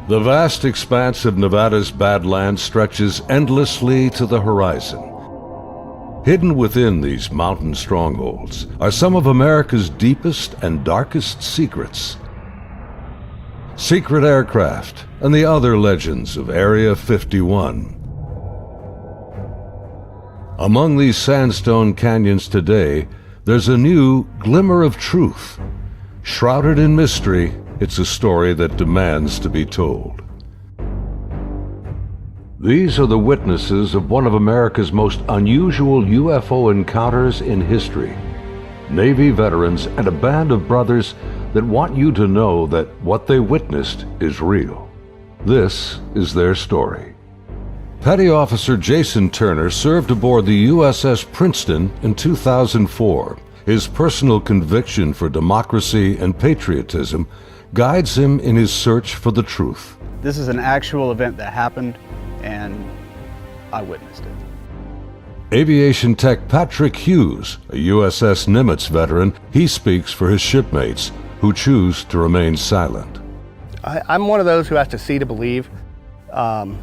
The vast expanse of Nevada's Badlands stretches endlessly to the horizon. Hidden within these mountain strongholds are some of America's deepest and darkest secrets. Secret aircraft and the other legends of Area 51. Among these sandstone canyons today, there's a new glimmer of truth. Shrouded in mystery, it's a story that demands to be told. These are the witnesses of one of America's most unusual UFO encounters in history. Navy veterans and a band of brothers that want you to know that what they witnessed is real. This is their story. Petty Officer Jason Turner served aboard the USS Princeton in 2004. His personal conviction for democracy and patriotism guides him in his search for the truth. This is an actual event that happened, and I witnessed it. Aviation tech Patrick Hughes, a USS Nimitz veteran, he speaks for his shipmates who choose to remain silent. I'm one of those who has to see to believe, and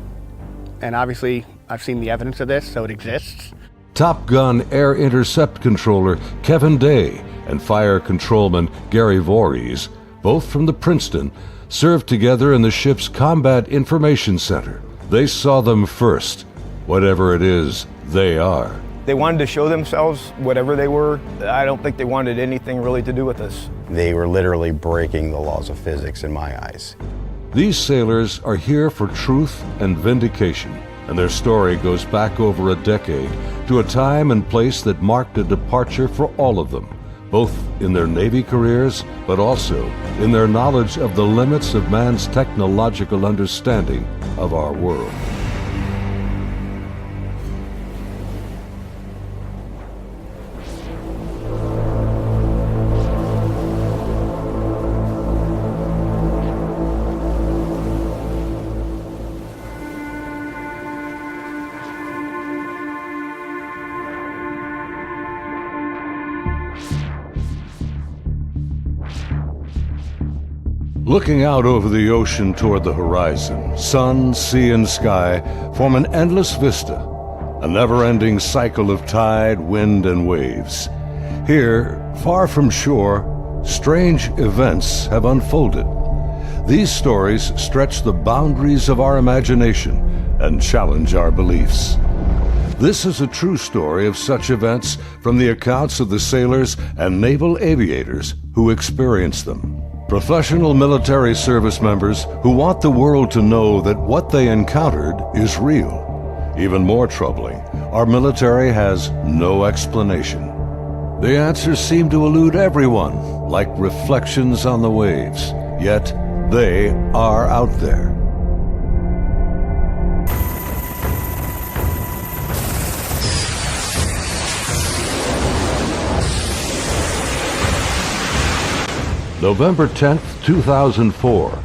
obviously I've seen the evidence of this, so it exists. Top Gun Air Intercept Controller Kevin Day and Fire Controlman Gary Voorhees, both from the Princeton, served together in the ship's Combat Information Center. They saw them first, whatever it is they are. They wanted to show themselves, whatever they were. I don't think they wanted anything really to do with us. They were literally breaking the laws of physics in my eyes. These sailors are here for truth and vindication, and their story goes back over a decade to a time and place that marked a departure for all of them, both in their Navy careers, but also in their knowledge of the limits of man's technological understanding of our world. Looking out over the ocean toward the horizon, sun, sea, and sky form an endless vista, a never-ending cycle of tide, wind, and waves. Here, far from shore, strange events have unfolded. These stories stretch the boundaries of our imagination and challenge our beliefs. This is a true story of such events from the accounts of the sailors and naval aviators who experienced them. Professional military service members who want the world to know that what they encountered is real. Even more troubling, our military has no explanation. The answers seem to elude everyone, like reflections on the waves, yet they are out there. November 10th, 2004.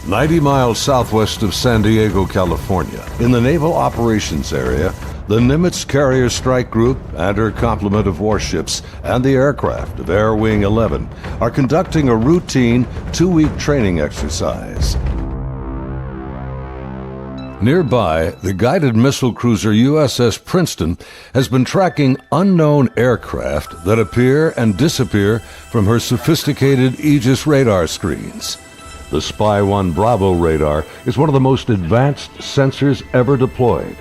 90 miles southwest of San Diego, California, in the Naval Operations Area, the Nimitz Carrier Strike Group and her complement of warships and the aircraft of Air Wing 11 are conducting a routine 2-week training exercise. Nearby, the guided missile cruiser USS Princeton has been tracking unknown aircraft that appear and disappear from her sophisticated Aegis radar screens. The Spy 1 Bravo radar is one of the most advanced sensors ever deployed.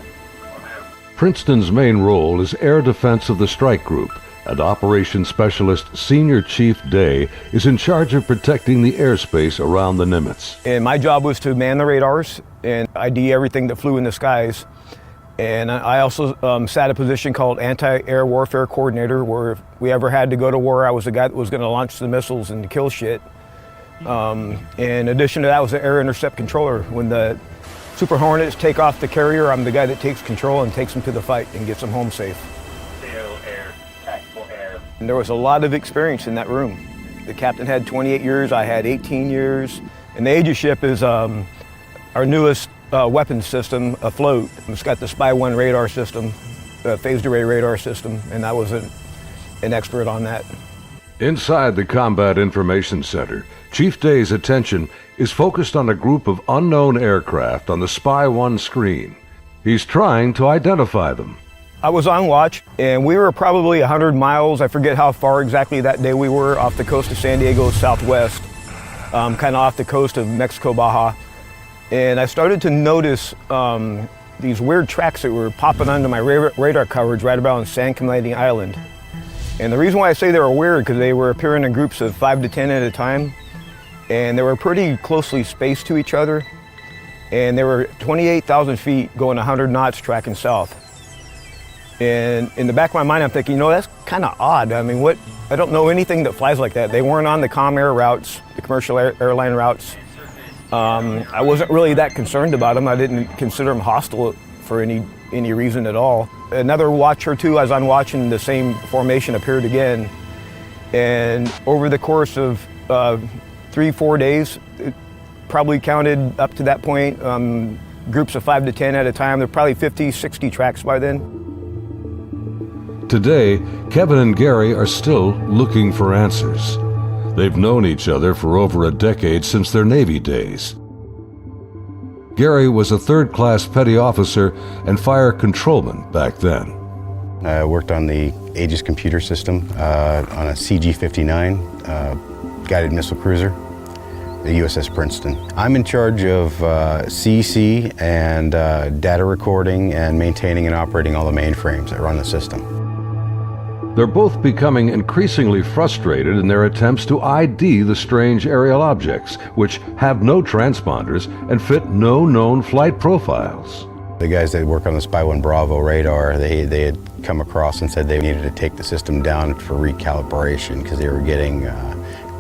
Princeton's main role is air defense of the strike group, and Operations Specialist Senior Chief Day is in charge of protecting the airspace around the Nimitz. And my job was to man the radars and ID everything that flew in the skies. And I also sat a position called Anti-Air Warfare Coordinator, where if we ever had to go to war, I was the guy that was going to launch the missiles and kill shit. In addition to that, I was the Air Intercept Controller. When the Super Hornets take off the carrier, I'm the guy that takes control and takes them to the fight and gets them home safe. And there was a lot of experience in that room. The captain had 28 years, I had 18 years. And the Aegis ship is our newest weapons system afloat. It's got the Spy 1 radar system, phased array radar system, and I was an expert on that. Inside the Combat Information Center, Chief Day's attention is focused on a group of unknown aircraft on the Spy 1 screen. He's trying to identify them. I was on watch, and we were probably 100 miles, I forget how far exactly that day we were, off the coast of San Diego southwest, kind of off the coast of Mexico, Baja. And I started to notice these weird tracks that were popping onto my radar coverage right about San Clemente Island. And the reason why I say they were weird, because they were appearing in groups of 5 to 10 at a time, and they were pretty closely spaced to each other, and they were 28,000 feet going 100 knots tracking south. And in the back of my mind, I'm thinking, that's kind of odd. I mean, I don't know anything that flies like that. They weren't on the comm air routes, the commercial airline routes. I wasn't really that concerned about them. I didn't consider them hostile for any reason at all. Another watch or two, as I'm watching, the same formation appeared again. And over the course of 3-4 days, it probably counted up to that point, groups of 5 to 10 at a time. There were probably 50, 60 tracks by then. Today, Kevin and Gary are still looking for answers. They've known each other for over a decade since their Navy days. Gary was a third-class petty officer and fire controlman back then. I worked on the Aegis computer system on a CG-59 guided missile cruiser, the USS Princeton. I'm in charge of CEC and data recording and maintaining and operating all the mainframes that run the system. They're both becoming increasingly frustrated in their attempts to ID the strange aerial objects, which have no transponders and fit no known flight profiles. The guys that work on the Spy 1 Bravo radar, they had come across and said they needed to take the system down for recalibration because they were getting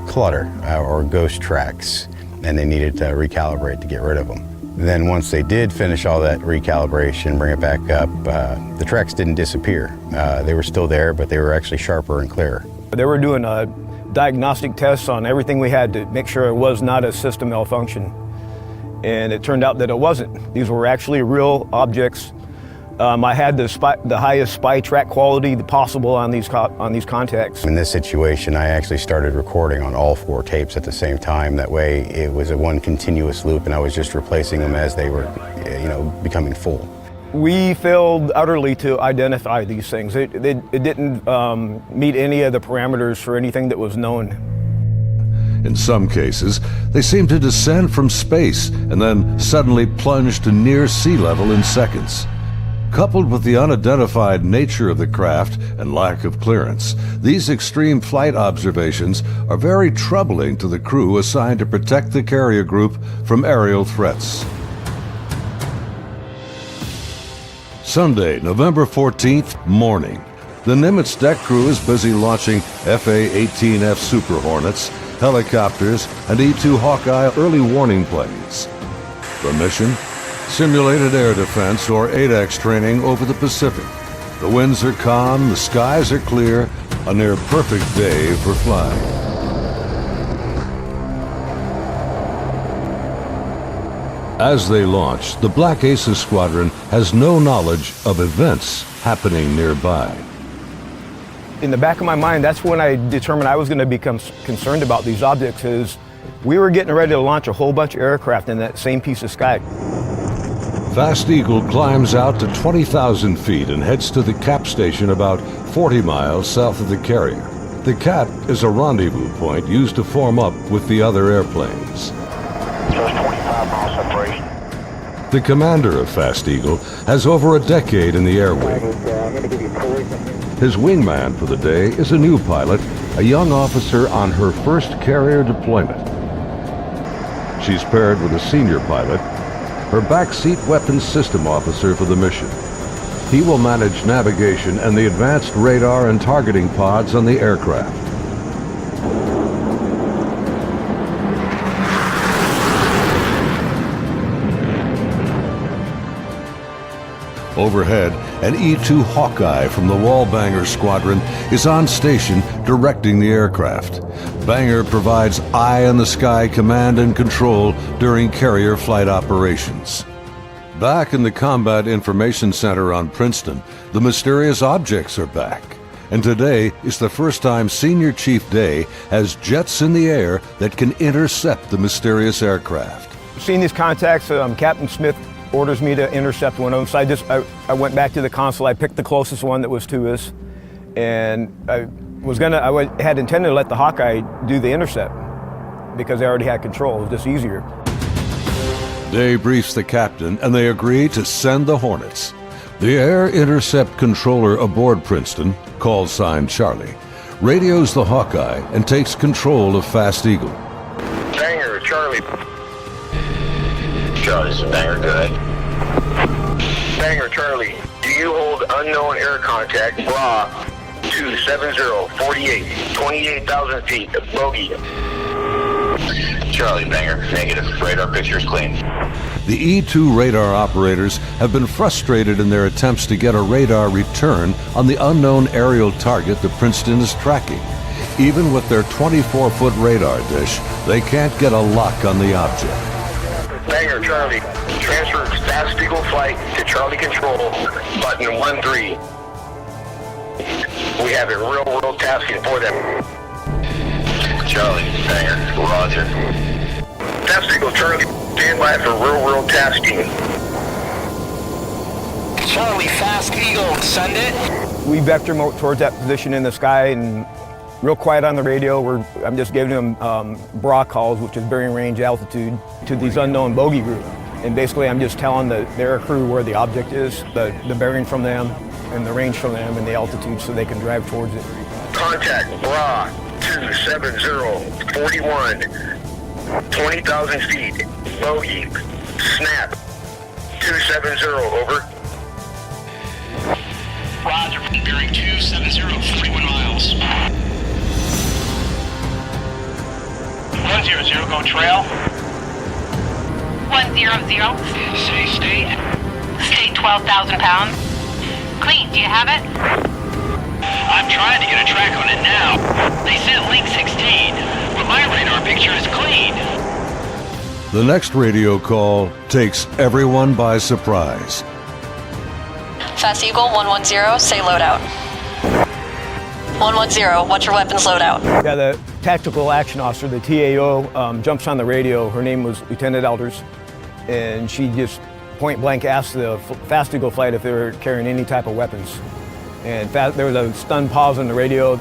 clutter or ghost tracks, and they needed to recalibrate to get rid of them. Then once they did finish all that recalibration, bring it back up, the tracks didn't disappear. They were still there, but they were actually sharper and clearer. They were doing diagnostic tests on everything we had to make sure it was not a system malfunction. And it turned out that it wasn't. These were actually real objects. I had the highest spy track quality possible on these contacts. In this situation, I actually started recording on all 4 tapes at the same time. That way, it was a one continuous loop, and I was just replacing them as they were, becoming full. We failed utterly to identify these things. It didn't meet any of the parameters for anything that was known. In some cases, they seem to descend from space and then suddenly plunge to near sea level in seconds. Coupled with the unidentified nature of the craft and lack of clearance, these extreme flight observations are very troubling to the crew assigned to protect the carrier group from aerial threats. Sunday, November 14th, morning. The Nimitz deck crew is busy launching FA-18F Super Hornets, helicopters, and E-2 Hawkeye early warning planes. The mission? Simulated air defense, or ADEX training over the Pacific. The winds are calm, the skies are clear, a near perfect day for flying. As they launch, the Black Aces squadron has no knowledge of events happening nearby. In the back of my mind, that's when I determined I was going to become concerned about these objects. Is we were getting ready to launch a whole bunch of aircraft in that same piece of sky. Fast Eagle climbs out to 20,000 feet and heads to the cap station about 40 miles south of the carrier. The cap is a rendezvous point used to form up with the other airplanes. Just 25 miles separation. The commander of Fast Eagle has over a decade in the air wing. His wingman for the day is a new pilot, a young officer on her first carrier deployment. She's paired with a senior pilot, her backseat weapons system officer for the mission. He will manage navigation and the advanced radar and targeting pods on the aircraft. Overhead, an E-2 Hawkeye from the Wallbanger Squadron is on station directing the aircraft. Banger provides eye-in-the-sky command and control during carrier flight operations. Back in the Combat Information Center on Princeton, the mysterious objects are back. And today is the first time Senior Chief Day has jets in the air that can intercept the mysterious aircraft. Seeing these contacts, Captain Smith orders me to intercept one of them. So I went back to the console. I picked the closest one that was to us, and I had intended to let the Hawkeye do the intercept because they already had control. It was just easier. Day briefs the captain, and they agree to send the Hornets. The air intercept controller aboard Princeton, call sign Charlie, radios the Hawkeye and takes control of Fast Eagle. Banger, Charlie. Charlie, this is Banger, good. Banger, Charlie. Do you hold unknown air contact, bra, 27048, 28,000 feet, bogey. Charlie, Banger, negative. Radar picture is clean. The E-2 radar operators have been frustrated in their attempts to get a radar return on the unknown aerial target that Princeton is tracking. Even with their 24-foot radar dish, they can't get a lock on the object. Banger, Charlie. Transfer Fast Eagle flight to Charlie Control, button 13. We have a real-world tasking for them. Charlie, Banger, roger. Fast Eagle, Charlie, stand by for real-world tasking. Charlie, Fast Eagle, send it. We vector towards that position in the sky, and real quiet on the radio. I'm just giving them bra calls, which is bearing range altitude, to these unknown bogey group. And basically I'm just telling their crew where the object is, the bearing from them, and the range from them, and the altitude so they can drive towards it. Contact bra 27041, 20,000 feet, bogey, snap, 270, over. Roger, bearing 270, 41 miles. 100, go trail. 100. Say state. State 12,000 pounds. Clean, do you have it? I'm trying to get a track on it now. They sent link 16, but my radar picture is clean. The next radio call takes everyone by surprise. Fast Eagle 110, say loadout. 110, what's your weapons loadout? Yeah, the tactical action officer, the TAO, jumps on the radio. Her name was Lieutenant Elders, and she just point blank asked the Fast Eagle flight if they were carrying any type of weapons. And there was a stunned pause on the radio.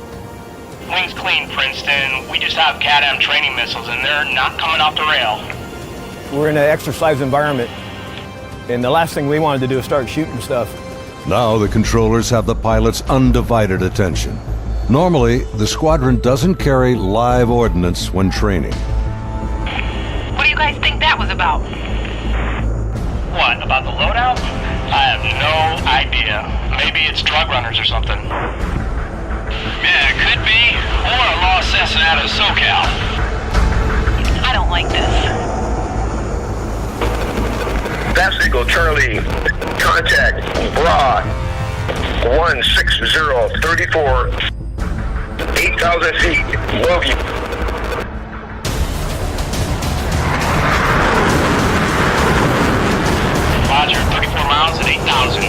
Wings clean, Princeton. We just have CADAM training missiles, and they're not coming off the rail. We're in an exercise environment, and the last thing we wanted to do is start shooting stuff. Now the controllers have the pilot's undivided attention. Normally, the squadron doesn't carry live ordnance when training. What do you guys think that was about? What, about the loadout? I have no idea. Maybe it's drug runners or something. Yeah, it could be. Or a lost cessna out of SoCal. I don't like this. Fast Eagle, Charlie, contact bra 16034, 8,000 feet, bogey. Roger, 34 miles at 8,000.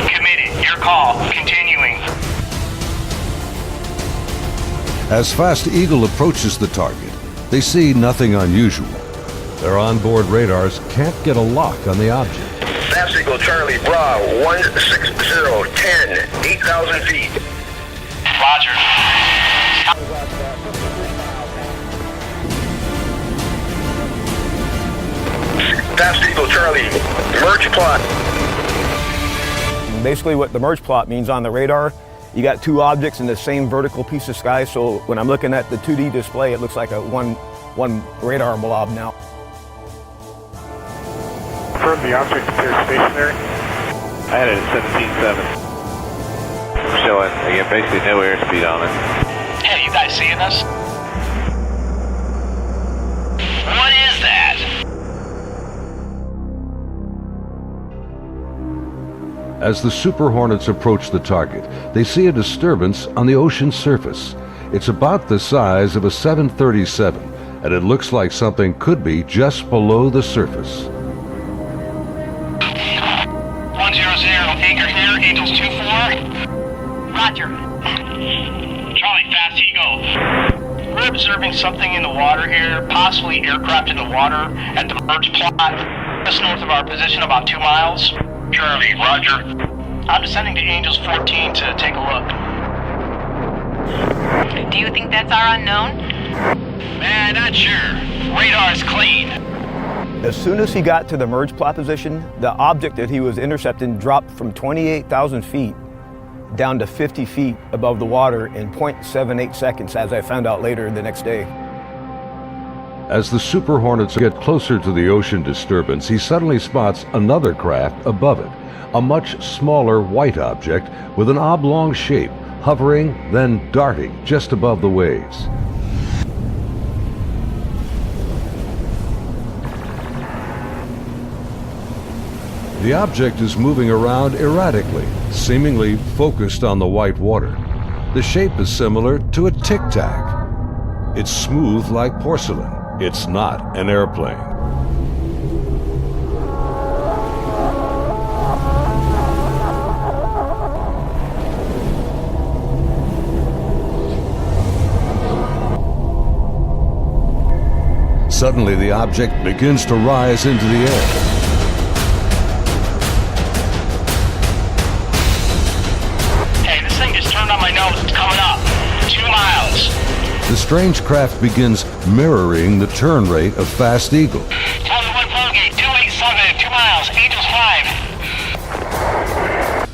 Committed, your call, continuing. As Fast Eagle approaches the target, they see nothing unusual. Their onboard radars can't get a lock on the object. Fast Eagle, Charlie, bra 16010, 8,000 feet. Roger. Fast Eagle, Charlie, merge plot. Basically what the merge plot means on the radar, you got two objects in the same vertical piece of sky, so when I'm looking at the 2D display, it looks like a one radar blob now. Confirm the object appears stationary. I had it at 17.7. Showing, again, basically no airspeed on it. Hey, you guys seeing us? What is that? As the Super Hornets approach the target, they see a disturbance on the ocean surface. It's about the size of a 737, and it looks like something could be just below the surface. 100, anchor here, Angels 24. Roger. observing something in the water here, possibly aircraft in the water at the merge plot, just north of our position, about 2 miles. Charlie, roger. I'm descending to Angels 14 to take a look. Do you think that's our unknown? Man, not sure. Radar's clean. As soon as he got to the merge plot position, the object that he was intercepting dropped from 28,000 feet down to 50 feet above the water in 0.78 seconds, as I found out later the next day. As the Super Hornets get closer to the ocean disturbance, he suddenly spots another craft above it, a much smaller white object with an oblong shape, hovering, then darting just above the waves. The object is moving around erratically, seemingly focused on the white water. The shape is similar to a tic-tac. It's smooth like porcelain. It's not an airplane. Suddenly, the object begins to rise into the air. It's coming up. 2 miles. The strange craft begins mirroring the turn rate of Fast Eagle. 21 Polgate, 287, 2 miles, Angels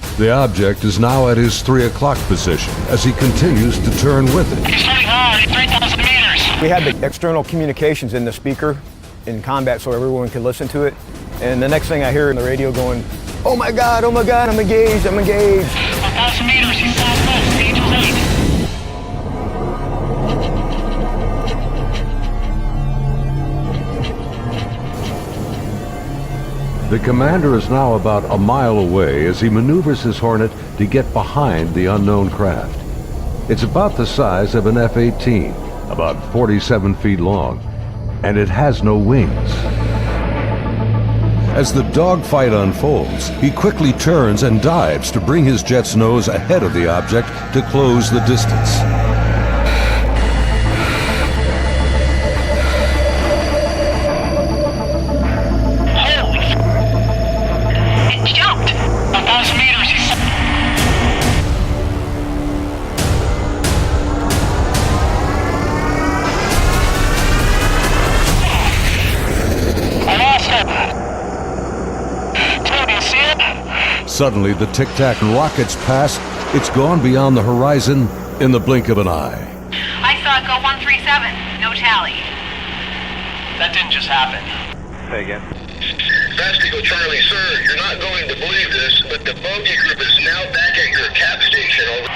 5. The object is now at his 3 o'clock position as he continues to turn with it. He's turning hard at 3,000 meters. We had the external communications in the speaker in combat so everyone could listen to it. And the next thing I hear in the radio going, oh my God, I'm engaged, I'm engaged. 1,000 meters, he's southwest, Angels 8. The commander is now about a mile away as he maneuvers his Hornet to get behind the unknown craft. It's about the size of an F-18, about 47 feet long, and it has no wings. As the dogfight unfolds, he quickly turns and dives to bring his jet's nose ahead of the object to close the distance. Holy f***. It jumped. 1,000 meters, he's... I lost it. Suddenly, the tic-tac rockets past. It's gone beyond the horizon in the blink of an eye. I saw it go 137. No tally. That didn't just happen. Say again. Fast Eagle Charlie, sir, you're not going to believe this, but the bogey group is now back at your cap station.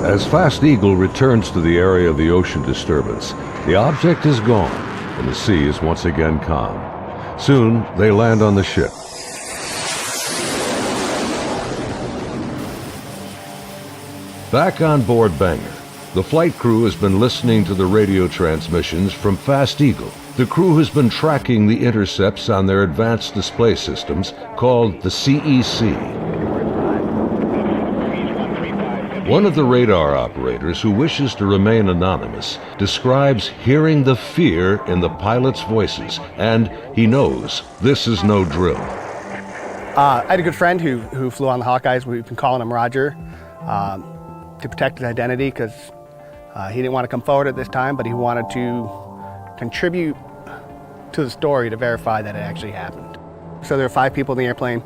As Fast Eagle returns to the area of the ocean disturbance, the object is gone, and the sea is once again calm. Soon, they land on the ship. Back on board Banger, the flight crew has been listening to the radio transmissions from Fast Eagle. The crew has been tracking the intercepts on their advanced display systems called the CEC. One of the radar operators, who wishes to remain anonymous, describes hearing the fear in the pilots' voices, and he knows this is no drill. I had a good friend who flew on the Hawkeyes. We've been calling him Roger to protect his identity because he didn't want to come forward at this time, but he wanted to contribute to the story to verify that it actually happened. So there were 5 people in the airplane.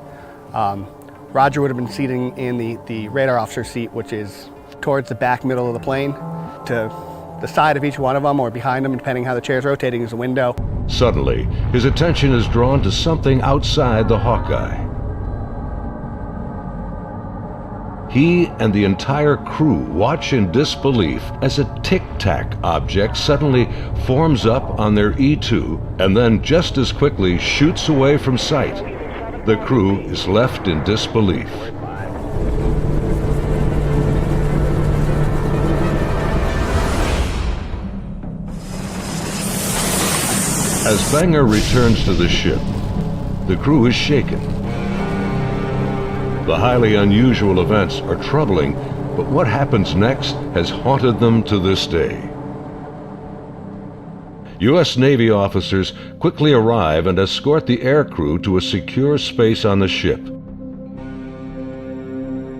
Roger would have been seating in the radar officer seat, which is towards the back middle of the plane. To the side of each one of them or behind them, depending how the chair's rotating, is a window. Suddenly, his attention is drawn to something outside the Hawkeye. He and the entire crew watch in disbelief as a tic-tac object suddenly forms up on their E2 and then just as quickly shoots away from sight. The crew is left in disbelief. As Banger returns to the ship, the crew is shaken. The highly unusual events are troubling, but what happens next has haunted them to this day. U.S. Navy officers quickly arrive and escort the aircrew to a secure space on the ship.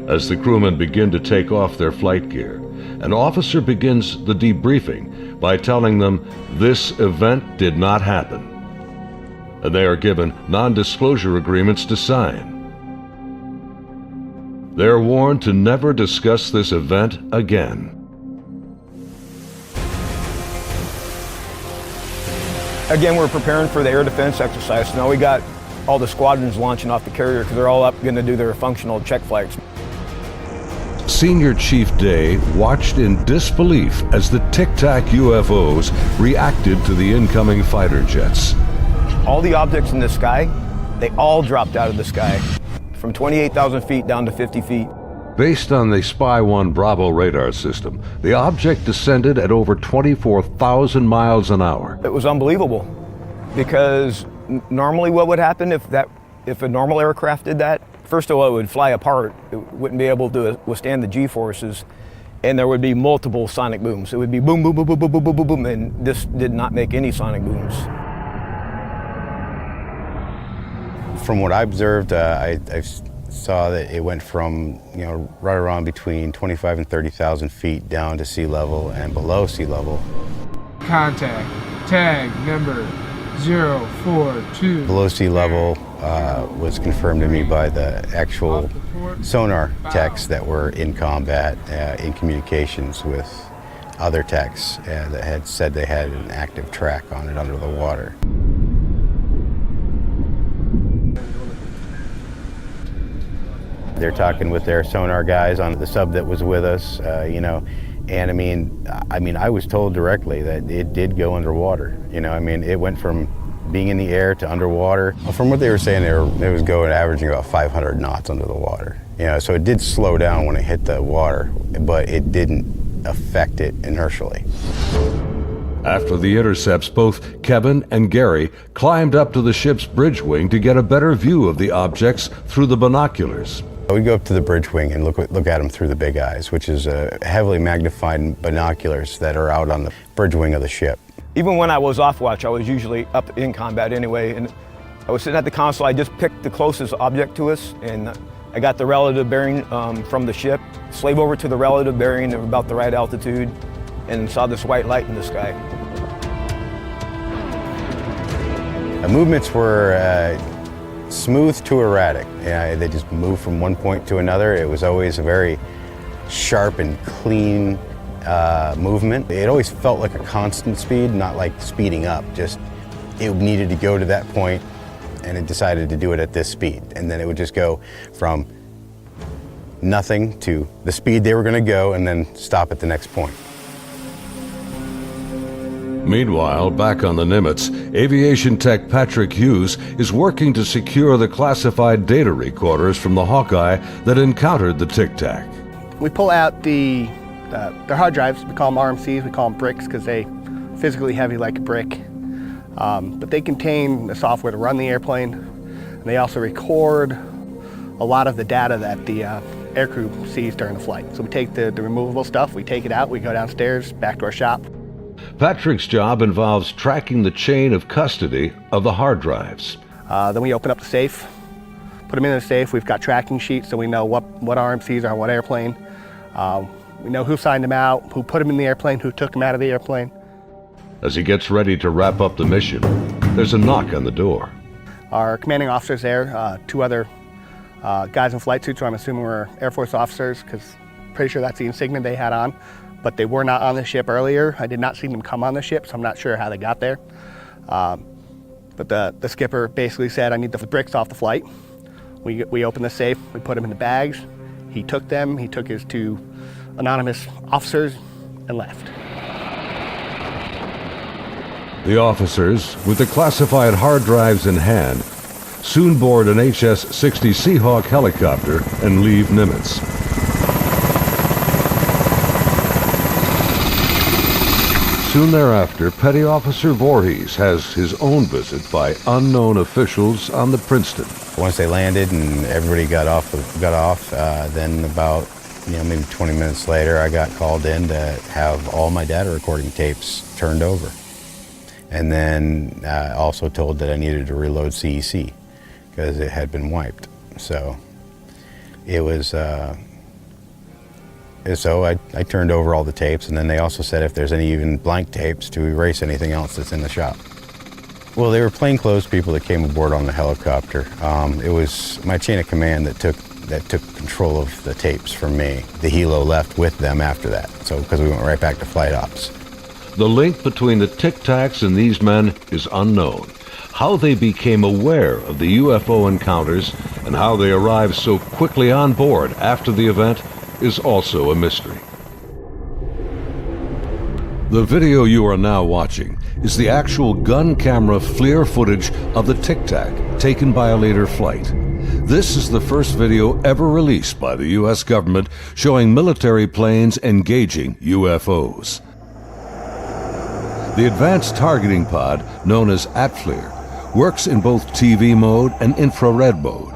As the crewmen begin to take off their flight gear, an officer begins the debriefing by telling them this event did not happen, and they are given non-disclosure agreements to sign. They're warned to never discuss this event again. Again, we're preparing for the air defense exercise. So now we got all the squadrons launching off the carrier because they're all up going to do their functional check flights. Senior Chief Day watched in disbelief as the Tic Tac UFOs reacted to the incoming fighter jets. All the objects in the sky, they all dropped out of the sky from 28,000 feet down to 50 feet. Based on the Spy 1 Bravo radar system, the object descended at over 24,000 miles an hour. It was unbelievable because normally what would happen if a normal aircraft did that? First of all, it would fly apart. It wouldn't be able to withstand the G-forces, and there would be multiple sonic booms. It would be boom, boom, boom, boom, boom, boom, boom, boom, boom, and this did not make any sonic booms. From what I observed, I saw that it went from, right around between 25 and 30,000 feet down to sea level and below sea level. Contact, tag number 042. Below sea level was confirmed to me by the actual sonar techs that were in combat, in communications with other techs that had said they had an active track on it under the water. They're talking with their sonar guys on the sub that was with us, and I was told directly that it did go underwater. It went from being in the air to underwater. From what they were saying, it was going averaging about 500 knots under the water. So it did slow down when it hit the water, but it didn't affect it inertially. After the intercepts, both Kevin and Gary climbed up to the ship's bridge wing to get a better view of the objects through the binoculars. We go up to the bridge wing and look at them through the big eyes, which is heavily magnified binoculars that are out on the bridge wing of the ship. Even when I was off watch, I was usually up in combat anyway, and I was sitting at the console. I just picked the closest object to us, and I got the relative bearing from the ship, slave over to the relative bearing at about the right altitude, and saw this white light in the sky. The movements were smooth to erratic. They just moved from one point to another. It was always a very sharp and clean movement. It always felt like a constant speed, not like speeding up. Just it needed to go to that point, and it decided to do it at this speed. And then it would just go from nothing to the speed they were going to go, and then stop at the next point. Meanwhile, back on the Nimitz, aviation tech Patrick Hughes is working to secure the classified data recorders from the Hawkeye that encountered the Tic Tac. We pull out their hard drives. We call them RMCs. We call them bricks because they physically heavy like a brick. But they contain the software to run the airplane. And they also record a lot of the data that the aircrew sees during the flight. So we take the removable stuff, we take it out, we go downstairs, back to our shop. Patrick's job involves tracking the chain of custody of the hard drives. Then we open up the safe, put them in the safe. We've got tracking sheets so we know what RMCs are on what airplane. We know who signed them out, who put them in the airplane, who took them out of the airplane. As he gets ready to wrap up the mission, there's a knock on the door. Our commanding officer's there, two other guys in flight suits who I'm assuming were Air Force officers, because I'm pretty sure that's the insignia they had on. But they were not on the ship earlier. I did not see them come on the ship, so I'm not sure how they got there. But the skipper basically said, I need the bricks off the flight. We opened the safe, we put them in the bags. He took them, he took his two anonymous officers and left. The officers, with the classified hard drives in hand, soon board an HS-60 Seahawk helicopter and leave Nimitz. Soon thereafter, Petty Officer Voorhees has his own visit by unknown officials on the Princeton. Once they landed and everybody got off, then about maybe 20 minutes later, I got called in to have all my data recording tapes turned over. And then also told that I needed to reload CEC because it had been wiped. So it was, so I turned over all the tapes, and then they also said if there's any even blank tapes to erase anything else that's in the shop. Well, they were plainclothes people that came aboard on the helicopter. It was my chain of command that took control of the tapes from me. The helo left with them after that, so because we went right back to flight ops. The link between the Tic Tacs and these men is unknown. How they became aware of the UFO encounters and how they arrived so quickly on board after the event is also a mystery. The video you are now watching is the actual gun camera FLIR footage of the Tic Tac taken by a later flight. This is the first video ever released by the U.S. government showing military planes engaging UFOs. The advanced targeting pod, known as ATFLIR, works in both TV mode and infrared mode.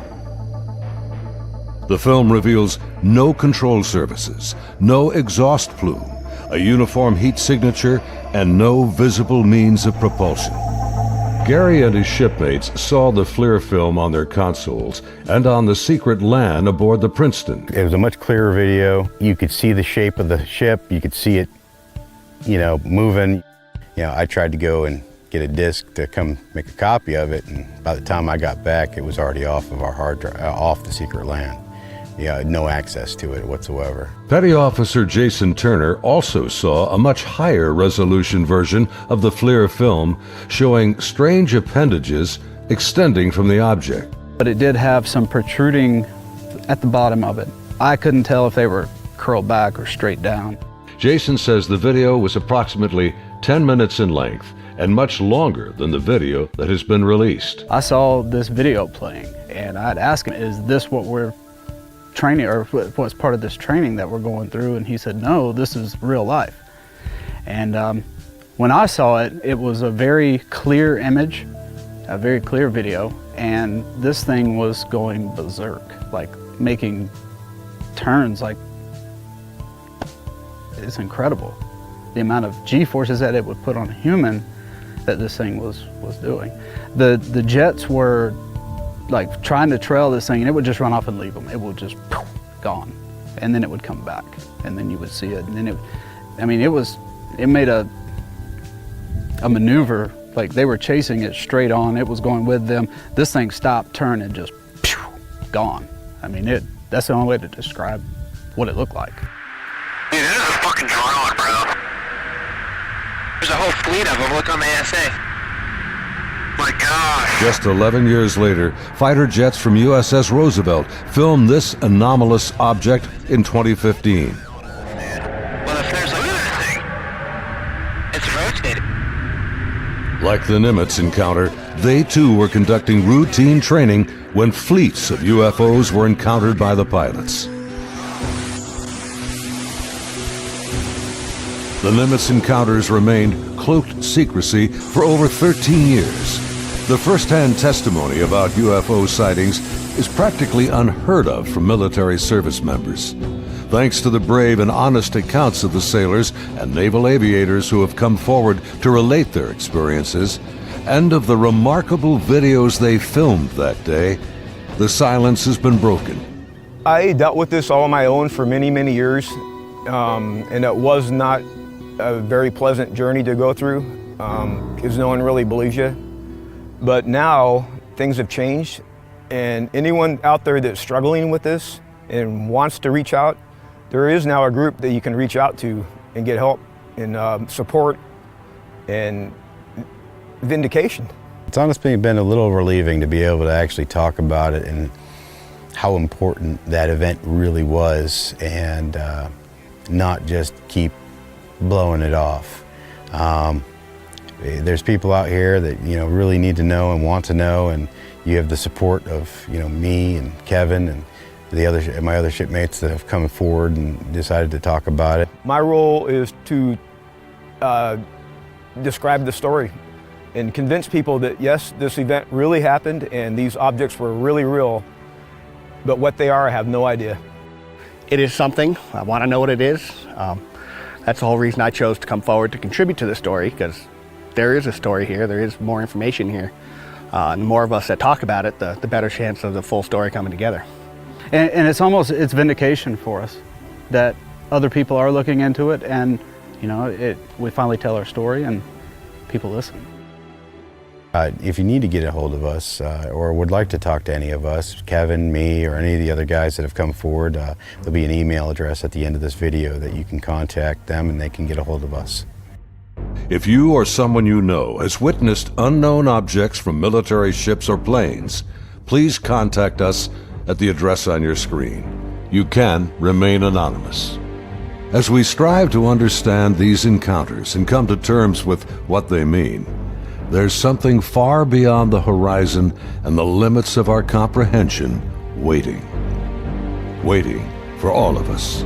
The film reveals no control surfaces, no exhaust plume, a uniform heat signature, and no visible means of propulsion. Gary and his shipmates saw the FLIR film on their consoles and on the secret LAN aboard the Princeton. It was a much clearer video. You could see the shape of the ship. You could see it, moving. I tried to go and get a disc to come make a copy of it, and by the time I got back, it was already off of our hard drive, off the secret LAN. No access to it whatsoever. Petty Officer Jason Turner also saw a much higher resolution version of the FLIR film showing strange appendages extending from the object. But it did have some protruding at the bottom of it. I couldn't tell if they were curled back or straight down. Jason says the video was approximately 10 minutes in length and much longer than the video that has been released. I saw this video playing and I'd ask him, is this what we're training, or what's part of this training that we're going through? And he said, no, this is real life. And when I saw it, it was a very clear image, a very clear video, and this thing was going berserk, like making turns, like, it's incredible. The amount of G-forces that it would put on a human that this thing was doing. The jets were like trying to trail this thing, and it would just run off and leave them. It would just gone, and then it would come back, and then you would see it, and then it made a maneuver, like they were chasing it straight on. It was going with them. This thing stopped, turned, and just gone. That's the only way to describe what it looked like. Dude, this is a fucking drone, bro. There's a whole fleet of them. Look on the ASA. My gosh. Just 11 years later, fighter jets from USS Roosevelt filmed this anomalous object in 2015. Well, if there's a thing, it's rotating. Like the Nimitz encounter, they too were conducting routine training when fleets of UFOs were encountered by the pilots. The Nimitz encounters remained cloaked secrecy for over 13 years. The first-hand testimony about UFO sightings is practically unheard of from military service members. Thanks to the brave and honest accounts of the sailors and naval aviators who have come forward to relate their experiences, and of the remarkable videos they filmed that day, the silence has been broken. I dealt with this all on my own for many, many years, and it was not a very pleasant journey to go through, because no one really believes you. But now things have changed, and anyone out there that's struggling with this and wants to reach out, there is now a group that you can reach out to and get help and support and vindication. It's honestly been a little relieving to be able to actually talk about it and how important that event really was, and not just keep blowing it off. There's people out here that really need to know and want to know, and you have the support of me and Kevin and my other shipmates that have come forward and decided to talk about it. My role is to describe the story and convince people that yes, this event really happened and these objects were really real, but what they are, I have no idea. It is something. I want to know what it is. That's the whole reason I chose to come forward to contribute to the story, because there is a story here, there is more information here. And the more of us that talk about it, the better chance of the full story coming together. And it's vindication for us that other people are looking into it, and you know, we finally tell our story and people listen. If you need to get a hold of us or would like to talk to any of us, Kevin, me, or any of the other guys that have come forward, there'll be an email address at the end of this video that you can contact them and they can get a hold of us. If you or someone you know has witnessed unknown objects from military ships or planes, please contact us at the address on your screen. You can remain anonymous. As we strive to understand these encounters and come to terms with what they mean, there's something far beyond the horizon and the limits of our comprehension waiting for all of us.